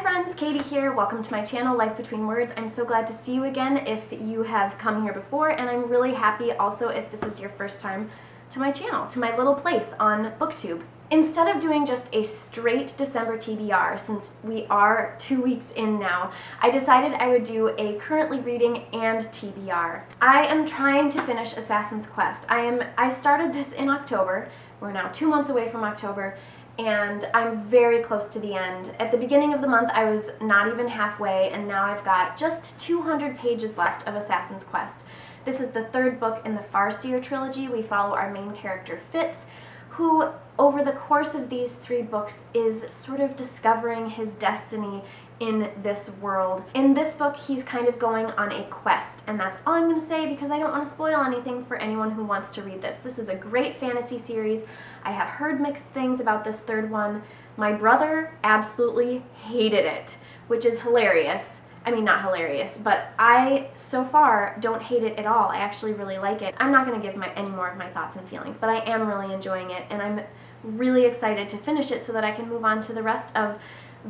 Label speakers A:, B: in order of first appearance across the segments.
A: friends, Katie here. Welcome to my channel, Life Between Words. I'm so glad to see you again if you have come here before, and I'm really happy also if this is your first time to my channel, to my little place on BookTube. Instead of doing just a straight December TBR, since we are 2 weeks in now, I decided I would do a currently reading and TBR. I am trying to finish Assassin's Quest. I started this in October. We're now 2 months away from October, and I'm very close to the end. At the beginning of the month, I was not even halfway, and now I've got just 200 pages left of Assassin's Quest. This is the third book in the Farseer trilogy. We follow our main character, Fitz, who, over the course of these 3 books, is sort of discovering his destiny in this world. In this book, he's kind of going on a quest, and that's all I'm going to say because I don't want to spoil anything for anyone who wants to read this. This is a great fantasy series. I have heard mixed things about this third one. My brother absolutely hated it, which is hilarious. I mean, not hilarious, but I, so far, don't hate it at all. I actually really like it. I'm not going to give any more of my thoughts and feelings, but I am really enjoying it, and I'm really excited to finish it so that I can move on to the rest of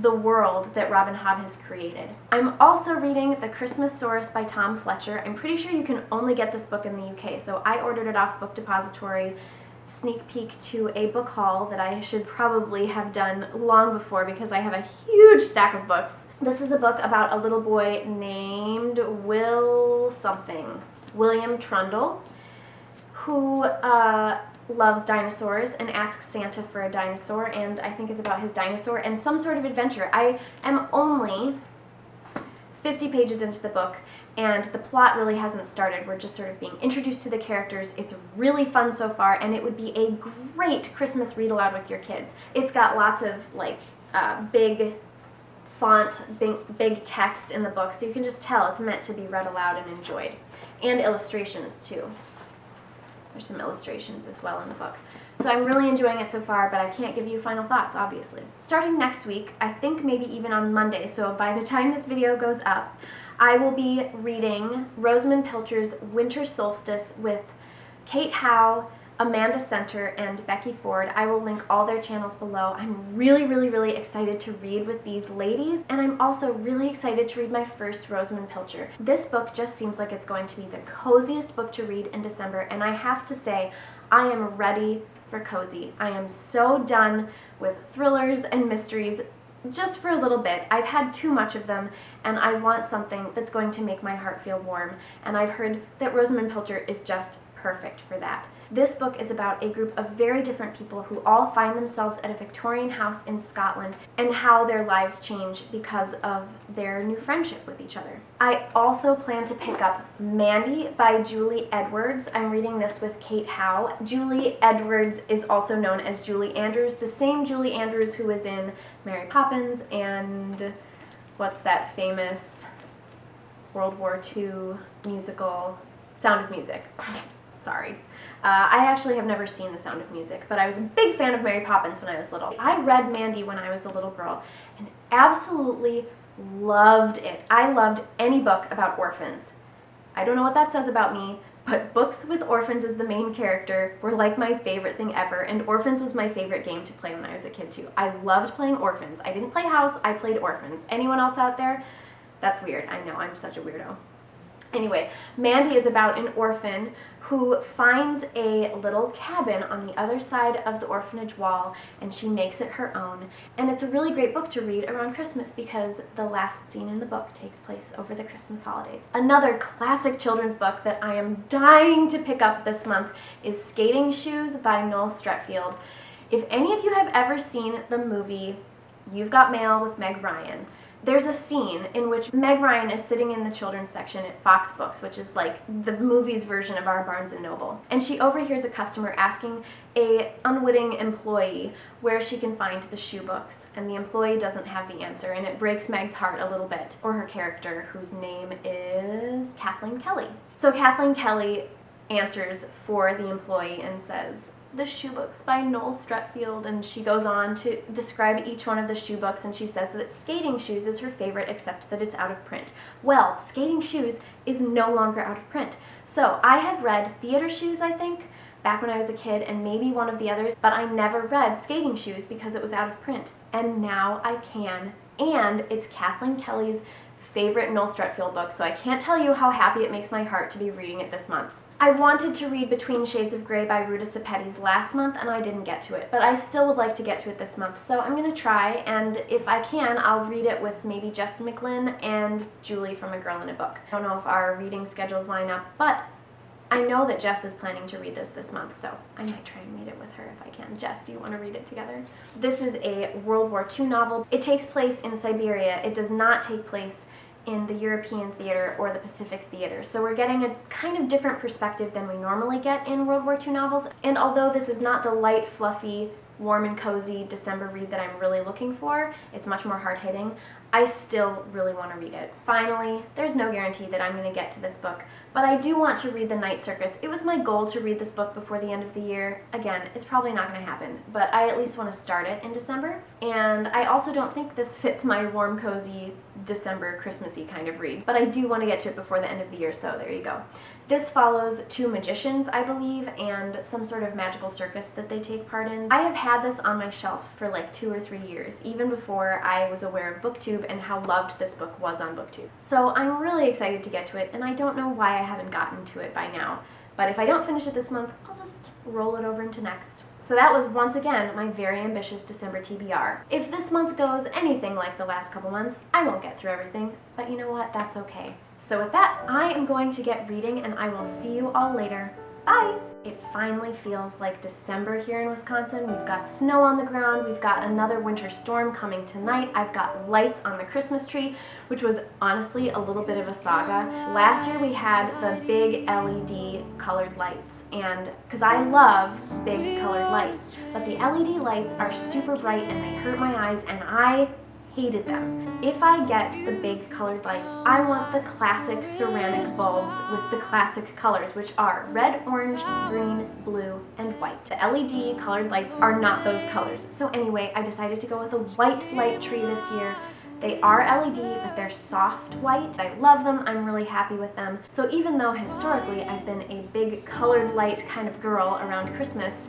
A: the world that Robin Hobb has created. I'm also reading The Christmasaurus by Tom Fletcher. I'm pretty sure you can only get this book in the UK, so I ordered it off Book Depository. Sneak peek to a book haul that I should probably have done long before because I have a huge stack of books. This is a book about a little boy named William Trundle, who loves dinosaurs and asks Santa for a dinosaur, and I think it's about his dinosaur and some sort of adventure. I am only 50 pages into the book, and the plot really hasn't started. We're just sort of being introduced to the characters. It's really fun so far, and it would be a great Christmas read aloud with your kids. It's got lots of big font, big text in the book, so you can just tell it's meant to be read aloud and enjoyed. And illustrations too. There's some illustrations as well in the book. So I'm really enjoying it so far, but I can't give you final thoughts, obviously. Starting next week, I think maybe even on Monday, so by the time this video goes up, I will be reading Rosamund Pilcher's Winter Solstice with Kate Howe, Amanda Center, and Becky Ford. I will link all their channels below. I'm really excited to read with these ladies, and I'm also really excited to read my first Rosamund Pilcher. This book just seems like it's going to be the coziest book to read in December, and I have to say, I am ready for cozy. I am so done with thrillers and mysteries just for a little bit. I've had too much of them, and I want something that's going to make my heart feel warm, and I've heard that Rosamund Pilcher is just perfect for that. This book is about a group of very different people who all find themselves at a Victorian house in Scotland and how their lives change because of their new friendship with each other. I also plan to pick up Mandy by Julie Edwards. I'm reading this with Kate Howe. Julie Edwards is also known as Julie Andrews, the same Julie Andrews who was in Mary Poppins and what's that famous World War II musical, Sound of Music. Sorry. I actually have never seen The Sound of Music, but I was a big fan of Mary Poppins when I was little. I read Mandy when I was a little girl and absolutely loved it. I loved any book about orphans. I don't know what that says about me, but books with orphans as the main character were like my favorite thing ever, and Orphans was my favorite game to play when I was a kid too. I loved playing Orphans. I didn't play House, I played Orphans. Anyone else out there? That's weird. I know, I'm such a weirdo. Anyway, Mandy is about an orphan who finds a little cabin on the other side of the orphanage wall, and she makes it her own. And it's a really great book to read around Christmas because the last scene in the book takes place over the Christmas holidays. Another classic children's book that I am dying to pick up this month is Skating Shoes by Noel Streatfeild. If any of you have ever seen the movie You've Got Mail with Meg Ryan, there's a scene in which Meg Ryan is sitting in the children's section at Fox Books, which is like the movie's version of our Barnes & Noble. And she overhears a customer asking a unwitting employee where she can find the shoe books. And the employee doesn't have the answer, and it breaks Meg's heart a little bit. Or her character, whose name is Kathleen Kelly. So Kathleen Kelly answers for the employee and says, "The shoe books by Noel Streatfeild," and she goes on to describe each one of the shoe books, and she says that Skating Shoes is her favorite except that it's out of print. Well, Skating Shoes is no longer out of print. So I have read Theater Shoes, I think, back when I was a kid, and maybe one of the others, but I never read Skating Shoes because it was out of print. And now I can and it's Kathleen Kelly's favorite Noel Streatfeild book, so I can't tell you how happy it makes my heart to be reading it this month. I wanted to read Between Shades of Grey by Ruta Sepetys last month, and I didn't get to it, but I still would like to get to it this month, so I'm going to try, and if I can, I'll read it with maybe Jess McLynn and Julie from A Girl in a Book. I don't know if our reading schedules line up, but I know that Jess is planning to read this month, so I might try and read it with her if I can. Jess, do you want to read it together? This is a World War II novel. It takes place in Siberia. It does not take place in the European theater or the Pacific theater. So we're getting a kind of different perspective than we normally get in World War II novels. And although this is not the light, fluffy, warm and cozy December read that I'm really looking for, it's much more hard-hitting, I still really want to read it. Finally, there's no guarantee that I'm going to get to this book, but I do want to read The Night Circus. It was my goal to read this book before the end of the year. Again, it's probably not going to happen, but I at least want to start it in December. And I also don't think this fits my warm, cozy, December, Christmassy kind of read, but I do want to get to it before the end of the year, so there you go. This follows two magicians, I believe, and some sort of magical circus that they take part in. I have had this on my shelf for like 2 or 3 years, even before I was aware of BookTube and how loved this book was on BookTube. So I'm really excited to get to it, and I don't know why I haven't gotten to it by now. But if I don't finish it this month, I'll just roll it over into next. So that was, once again, my very ambitious December TBR. If this month goes anything like the last couple months, I won't get through everything, but you know what? That's okay. So with that, I am going to get reading, and I will see you all later. Bye! It finally feels like December here in Wisconsin. We've got snow on the ground, we've got another winter storm coming tonight, I've got lights on the Christmas tree, which was honestly a little bit of a saga. Last year we had the big LED colored lights, and because I love big colored lights, but the LED lights are super bright and they hurt my eyes, and I hated them. If I get the big colored lights, I want the classic ceramic bulbs with the classic colors, which are red, orange, green, blue, and white. The LED colored lights are not those colors. So anyway, I decided to go with a white light tree this year. They are LED, but they're soft white. I love them, I'm really happy with them. So even though historically I've been a big colored light kind of girl around Christmas,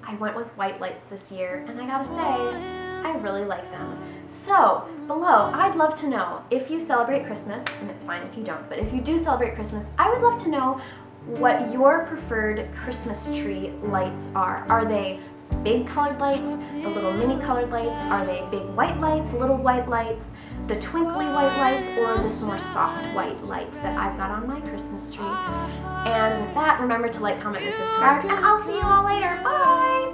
A: I went with white lights this year, and I gotta say, I really like them. So, below, I'd love to know if you celebrate Christmas, and it's fine if you don't, but if you do celebrate Christmas, I would love to know what your preferred Christmas tree lights are. Are they big colored lights, the little mini colored lights? Are they big white lights, little white lights, the twinkly white lights, or this more soft white light that I've got on my Christmas tree? And with that, remember to like, comment, and subscribe, and I'll see you all later. Bye!